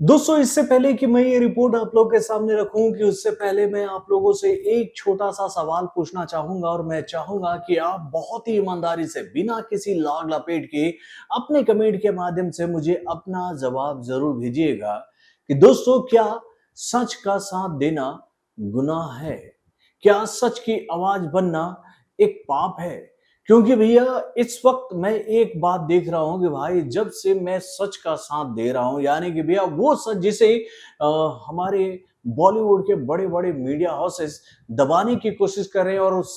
दोस्तों, इससे पहले कि मैं ये रिपोर्ट आप लोग के सामने रखूं कि उससे पहले मैं आप लोगों से एक छोटा-सा सवाल पूछना चाहूँगा और मैं चाहूँगा कि आप बहुत ही ईमानदारी से बिना किसी लाग लपेट के अपने कमेंट के माध्यम से मुझे अपना जवाब ज़रूर भेजिएगा कि दोस्तों क्या सच का साथ देना गुनाह है? क्या सच की आवाज़ बनना एक पाप है? क्योंकि भैया इस वक़्त मैं एक बात देख रहा हूँ कि भाई जब से मैं सच का साथ दे रहा हूँ यानी कि भैया वो सच जिसे हमारे बॉलीवुड के बड़े-बड़े मीडिया हाउसेस दबाने की कोशिश कर रहे हैं और उस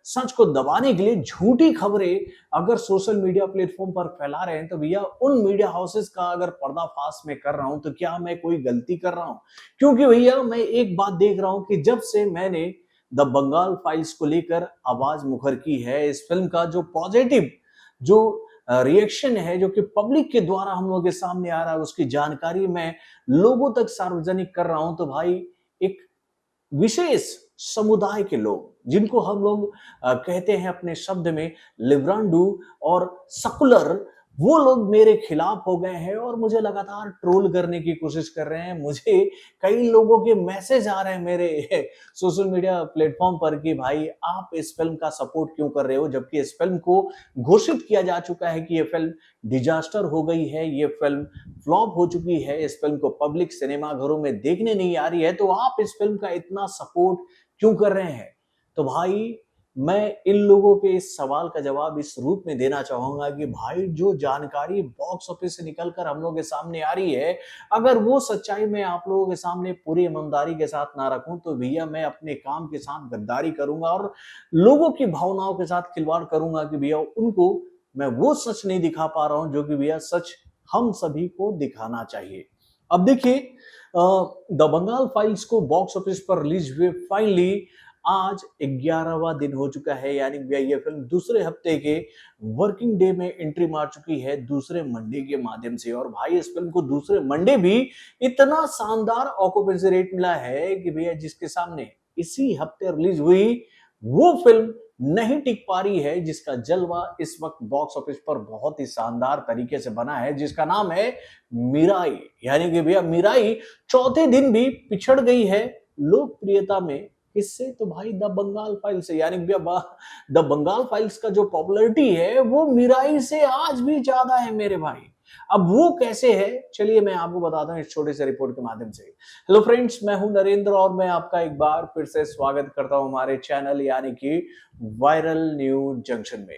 सच को दबाने के लिए झूठी खबरें अगर सोशल मीडिया प्लेटफ़ॉर्म पर फैला रहे हैं तो भैया उन मीडिया हाउसेस का अगर पर्दाफ़ाश मैं कर रहा हूँ तो क्या मैं कोई गलती कर रहा हूँ? क्योंकि भैया मैं एक बात देख रहा हूँ कि जब से मैंने द बंगाल फाइल्स को लेकर आवाज मुखर की है। इस फिल्म का जो पॉजिटिव जो रिएक्शन है जो कि पब्लिक के द्वारा हम लोगों के सामने आ रहा है उसकी जानकारी मैं लोगों तक सार्वजनिक कर रहा हूं तो भाई एक विशेष समुदाय के लोग जिनको हम लोग कहते हैं अपने शब्द में लिब्रांडू और सेकुलर वो लोग मेरे खिलाफ हो गए हैं और मुझे लगातार ट्रोल करने की कोशिश कर रहे हैं मुझे कई लोगों के मैसेज आ रहे हैं मेरे सोशल मीडिया प्लेटफॉर्म पर कि भाई आप इस फिल्म का सपोर्ट क्यों कर रहे हो जबकि इस फिल्म को घोषित किया जा चुका है कि ये फिल्म डिजास्टर हो गई है ये फिल्म फ्लॉप हो चुकी है इस फिल्म को पब्लिक सिनेमा घरों में देखने नहीं आ रही है तो आप इस फिल्म का इतना सपोर्ट क्यों कर रहे हैं तो भाई मैं इन लोगों के इस सवाल का जवाब इस रूप में देना चाहूंगा कि भाई जो जानकारी बॉक्स ऑफिस से निकलकर हम लोगों के सामने आ रही है अगर वो सच्चाई मैं आप लोगों के सामने पूरी ईमानदारी के साथ ना रखूं तो भैया मैं अपने काम के साथ गद्दारी करूंगा और लोगों की भावनाओं के साथ खिलवाड़ करूंगा कि भैया उनको मैं वो सच नहीं दिखा पा रहा हूं जो कि भैया सच हम सभी को दिखाना चाहिए। अब देखिए द बंगाल फाइल्स को बॉक्स ऑफिस पर रिलीज हुए फाइनली आज 11वां दिन हो चुका है यानी भैया ये फिल्म दूसरे हफ्ते के वर्किंग डे में एंट्री मार चुकी है दूसरे मंडे के माध्यम से और भाई इस फिल्म को दूसरे मंडे भी इतना शानदार ऑक्यूपेंसी रेट मिला है कि भैया जिसके सामने इसी हफ्ते रिलीज हुई वो फिल्म नहीं टिक पा रही है जिसका जलवा इस वक्त बॉक्स ऑफिस पर बहुत ही शानदार तरीके से बना है जिसका नाम है मिराई यानी कि भैया मिराई चौथे दिन भी पिछड़ गई है लोकप्रियता में इससे तो भाई द बंगाल फाइल से यानी भैया द बंगाल फाइल्स का जो पॉपुलैरिटी है वो मिराई से आज भी ज्यादा है मेरे भाई। अब वो कैसे है चलिए मैं आपको बताता हूँ इस छोटे से रिपोर्ट के माध्यम से। हेलो फ्रेंड्स, मैं हूं नरेंद्र और मैं आपका एक बार फिर से स्वागत करता हूं हमारे चैनल यानी कि वायरल न्यूज जंक्शन में।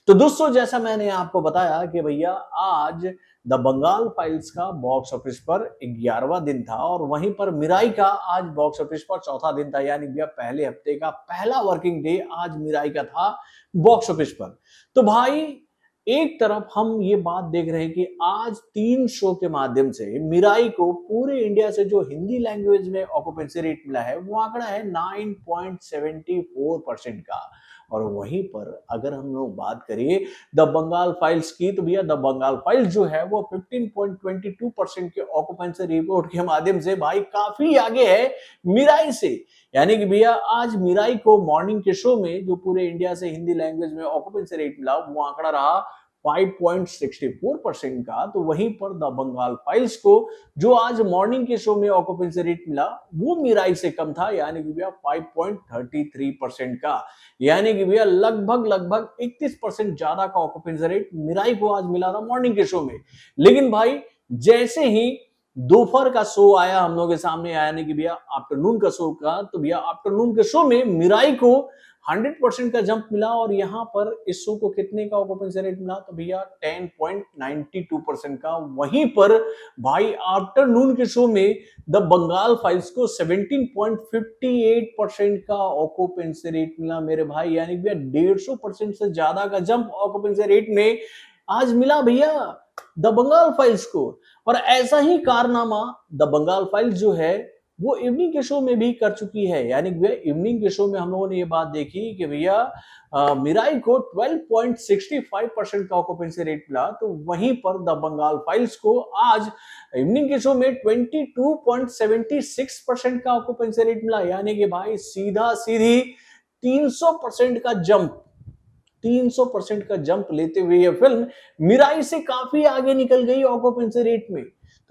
तो दोस्तों जैसा मैंने आपको बताया कि भैया आज द बंगाल फाइल्स का बॉक्स ऑफिस पर 11वां दिन था और वहीं पर मिराई का आज बॉक्स ऑफिस पर चौथा दिन था यानी भैया पहले हफ्ते का पहला वर्किंग डे आज मिराई का था बॉक्स ऑफिस पर। तो भाई एक तरफ हम ये बात देख रहे हैं कि आज 3 शो के माध्यम से मिराई को पूरे इंडिया से जो हिंदी लैंग्वेज में ऑक्यूपेंसी रेट मिला है वो आंकड़ा है 9.74% का। और वहीं पर अगर हम लोग बात करें द बंगाल फाइल्स की तो भैया द बंगाल फाइल्स जो है वो 15.22% के ऑक्यूपेंसी रिपोर्ट के माध्यम से भाई काफी आगे है मिराई से। यानी कि भैया आज मिराई को मॉर्निंग के शो में जो पूरे इंडिया से हिंदी लैंग्वेज में ऑक्यूपेंसी रेट मिला वो आंकड़ा रहा 5.64% का। तो वहीं पर द बंगाल फाइल्स को जो आज मॉर्निंग के शो में ऑक्यूपेंसी रेट मिला वो मिराई से कम था यानी कि भैया 5.33% का। यानी कि भैया लगभग लगभग 31% ज्यादा का ऑक्यूपेंसी रेट मिराई को आज मिला था मॉर्निंग के शो में। लेकिन भाई जैसे ही दोपहर का शो आया हम लोग के सामने आया नहीं कि भैया आफ्टरनून का शो का तो भैया आफ्टरनून के शो में मिराई को 100% का जंप मिला और यहां पर इस शो को कितने का ऑक्यूपेंसी रेट मिला तो भैया 10.92% का। वहीं पर भाई आफ्टरनून के शो में द बंगाल फाइल्स को 17.58% का ऑक्यूपेंसी रेट मिला मेरे भाई। यानी भैया 150% से ज्यादा का जंप ऑक्यूपेंसी रेट में आज मिला भैया द बंगाल फाइल्स को। और ऐसा ही कारनामा द बंगाल फाइल्स जो है वो इवनिंग के शो में भी कर चुकी है। यानी भैया इवनिंग के शो में हम लोगों ने ये बात देखी कि भैया मिराई को 12.65% का ऑक्यूपेंसी रेट मिला तो वहीं पर द बंगाल फाइल्स को आज इवनिंग के शो में 22.76% का ऑक्यूपेंसी रेट मिला। यानी कि भाई सीधा सीधी 300% का जंप 300% का जंप लेते हुए यह फिल्म मिराई से काफी आगे निकल गई ऑक्यूपेंसी रेट में।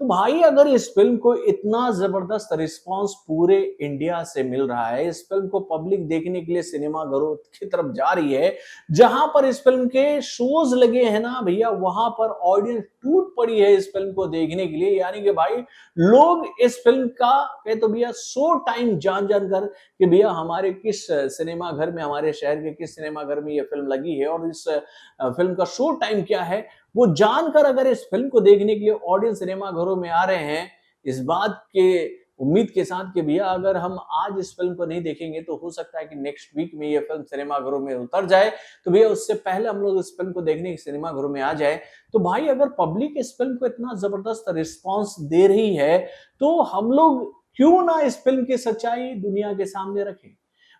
तो भाई अगर इस फिल्म को इतना जबरदस्त रिस्पांस पूरे इंडिया से मिल रहा है, इस फिल्म को पब्लिक देखने के लिए सिनेमाघरों की तरफ जा रही है, जहां पर इस फिल्म के शोज लगे हैं ना भैया, वहां पर ऑडियंस टूट पड़ी है इस फिल्म को देखने के लिए। यानी कि भाई लोग इस फिल्म का कहे तो भैया शो टाइम जान जान कर कि भैया हमारे किस सिनेमा घर में, हमारे शहर के किस सिनेमा घर में ये फिल्म लगी है और इस फिल्म का शो टाइम क्या है, वो जानकर अगर इस फिल्म को देखने के लिए ऑडियंस सिनेमा घरों में आ रहे हैं, इस बात के उम्मीद के साथ कि भैया अगर हम आज इस फिल्म को नहीं देखेंगे तो हो सकता है कि नेक्स्ट वीक में ये फिल्म सिनेमा घरों में उतर जाए, तो भैया उससे पहले हम लोग इस फिल्म को देखने सिनेमा घरों में आ जाए। तो भाई अगर पब्लिक इस फिल्म को इतना जबरदस्त रिस्पॉन्स दे रही है, तो हम लोग क्यों ना इस फिल्म की सच्चाई दुनिया के सामने रखें।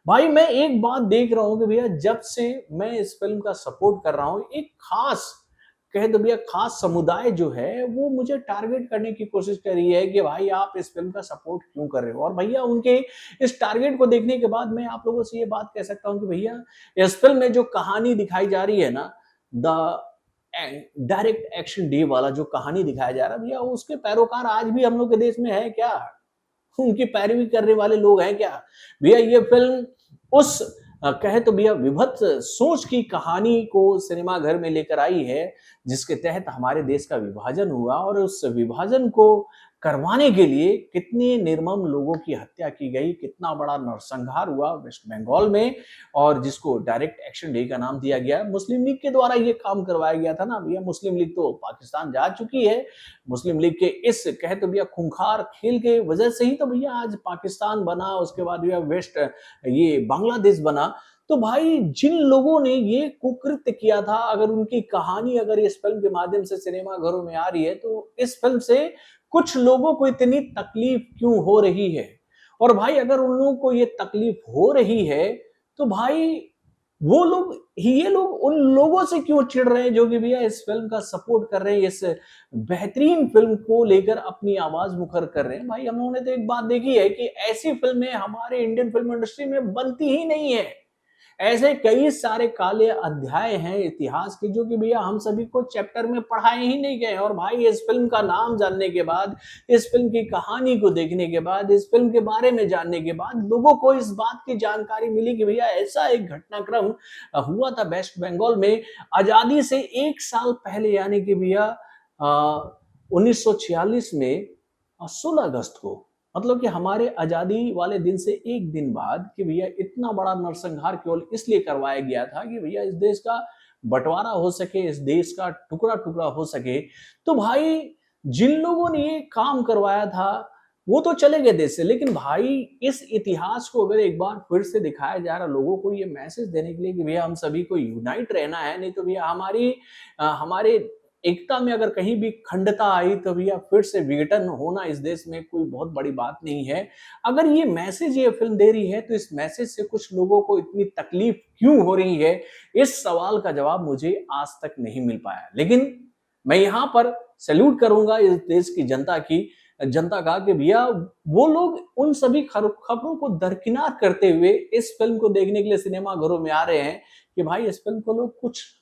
भाई मैं एक बात देख रहा हूं कि भैया जब से मैं इस फिल्म का सपोर्ट कर रहा हूं, एक खास कहे तो भैया खास समुदाय जो है वो मुझे टारगेट करने की कोशिश कर रही है कि भाई आप इस फिल्म का सपोर्ट क्यों कर रहे हो। और भैया उनके इस टारगेट को देखने के बाद मैं आप लोगों से ये बात कह सकता हूं कि भैया इस फिल्म में जो कहानी दिखाई जा रही है ना, द डायरेक्ट एक्शन डे वाला जो कहानी दिखाया जा रहा है भैया, उसके पैरोकार आज भी हम लोग के देश में है क्या? उनकी पैरवी करने वाले लोग हैं क्या? भैया ये फिल्म उस कहे तो भैया विभत्स सोच की कहानी को सिनेमा घर में लेकर आई है, जिसके तहत हमारे देश का विभाजन हुआ और उस विभाजन को करवाने के लिए कितने निर्मम लोगों की हत्या की गई, कितना बड़ा नरसंहार हुआ वेस्ट बंगाल में, और जिसको डायरेक्ट एक्शन डे का नाम दिया गया। मुस्लिम लीग के द्वारा ये काम करवाया गया था ना भैया। मुस्लिम लीग तो पाकिस्तान जा चुकी है, मुस्लिम लीग के इस कहे तो भैया खूंखार खेल के वजह से ही तो भैया आज पाकिस्तान बना, उसके बाद भैया वेस्ट ये बांग्लादेश बना। तो भाई जिन लोगों ने ये कुकृत्य किया था, अगर उनकी कहानी अगर इस फिल्म के माध्यम से सिनेमा घरों में आ रही है, तो इस फिल्म से कुछ लोगों को इतनी तकलीफ क्यों हो रही है? और भाई अगर उन लोगों को ये तकलीफ हो रही है, तो भाई वो लोग, ये लोग उन लोगों से क्यों चिढ़ रहे हैं जो कि भैया इस फिल्म का सपोर्ट कर रहे हैं, इस बेहतरीन फिल्म को लेकर अपनी आवाज मुखर कर रहे हैं। भाई हम लोगों ने तो एक बात देखी है कि ऐसी फिल्में हमारे इंडियन फिल्म इंडस्ट्री में बनती ही नहीं है। ऐसे कई सारे काले अध्याय हैं इतिहास के जो कि भैया हम सभी को चैप्टर में पढ़ाए ही नहीं गए। और भाई इस फिल्म का नाम जानने के बाद, इस फिल्म की कहानी को देखने के बाद, इस फिल्म के बारे में जानने के बाद लोगों को इस बात की जानकारी मिली कि भैया ऐसा एक घटनाक्रम हुआ था वेस्ट बंगाल में आजादी से 1 साल पहले, यानी कि भैया 1946 में 16 अगस्त को, मतलब कि हमारे आजादी वाले दिन से एक दिन बाद, कि भैया इतना बड़ा नरसंहार केवल इसलिए करवाया गया था कि भैया इस देश का बंटवारा हो सके, इस देश का टुकड़ा टुकड़ा हो सके। तो भाई जिन लोगों ने ये काम करवाया था वो तो चले गए देश से, लेकिन भाई इस इतिहास को अगर एक बार फिर से दिखाया जा रहा लोगों को, ये मैसेज देने के लिए कि भैया हम सभी को यूनाइट रहना है, नहीं तो भैया हमारे एकता में अगर कहीं भी खंडता आई तो भैया फिर से विघटन होना इस देश में कोई बहुत बड़ी बात नहीं है। अगर ये मैसेज ये फिल्म दे रही है, तो इस मैसेज से कुछ लोगों को इतनी तकलीफ क्यों हो रही है, इस सवाल का जवाब मुझे आज तक नहीं मिल पाया। लेकिन मैं यहाँ पर सैल्यूट करूंगा इस देश की जनता का कि भैया वो लोग उन सभी खबरों को दरकिनार करते हुए इस फिल्म को देखने के लिए सिनेमा घरों में आ रहे हैं कि भाई इस फिल्म को लोग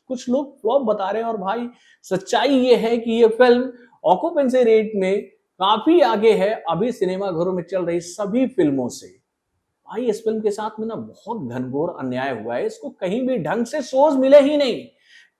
कुछ लोग फ्लॉप बता रहे हैं। और भाई सच्चाई ये है कि ये फिल्म ऑक्यूपेंसी रेट में काफी आगे है अभी सिनेमा घरों में चल रही सभी फिल्मों से। भाई इस फिल्म के साथ में ना बहुत घनघोर अन्याय हुआ है, इसको कहीं भी ढंग से शोज मिले ही नहीं।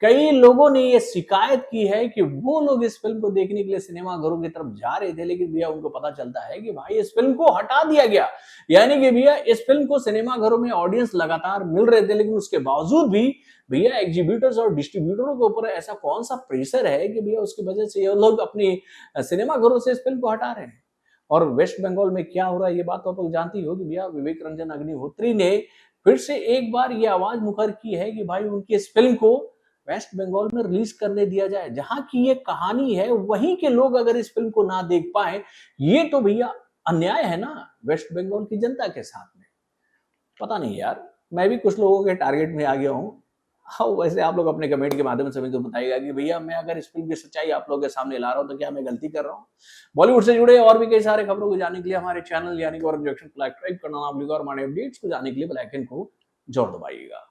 कई लोगों ने ये शिकायत की है कि वो लोग इस फिल्म को देखने के लिए सिनेमा घरों की तरफ जा रहे थे, लेकिन भैया उनको पता चलता है कि भाई इस फिल्म को हटा दिया गया। यानी कि भैया इस फिल्म को सिनेमा घरों में ऑडियंस लगातार मिल रहे थे, लेकिन उसके बावजूद भी भैया एग्जीबिटर्स और डिस्ट्रीब्यूटरों के ऊपर ऐसा कौन सा प्रेशर है कि भैया उसकी वजह से ये लोग अपनी सिनेमा घरों से इस फिल्म को हटा रहे हैं। और वेस्ट बंगाल में क्या हो रहा है ये बात तो आप लोग जानती हो कि भैया विवेक रंजन अग्निहोत्री ने फिर से एक बार ये आवाज मुखर की है कि भाई उनकी इस फिल्म को वेस्ट बंगाल में रिलीज करने दिया जाए, जहां की ये कहानी है वहीं के लोग अगर इस फिल्म को ना देख पाए, ये तो भैया अन्याय है ना वेस्ट बंगाल की जनता के साथ में। पता नहीं यार, मैं भी कुछ लोगों के टारगेट में आ गया हूँ। हाँ, वैसे आप लोग अपने कमेंट के माध्यम से मुझे बताइएगा कि भैया मैं अगर इस फिल्म की सच्चाई आप लोगों के सामने ला रहा हूँ तो क्या मैं गलती कर रहा हूँ। बॉलीवुड से जुड़े और भी कई सारे खबरों को जानने के लिए हमारे चैनल यानी कि और सब्सक्राइब करना ना भूलिएगा और हमारे अपडेट्स को जानने के लिए बेल आइकन को जरूर दबाइएगा।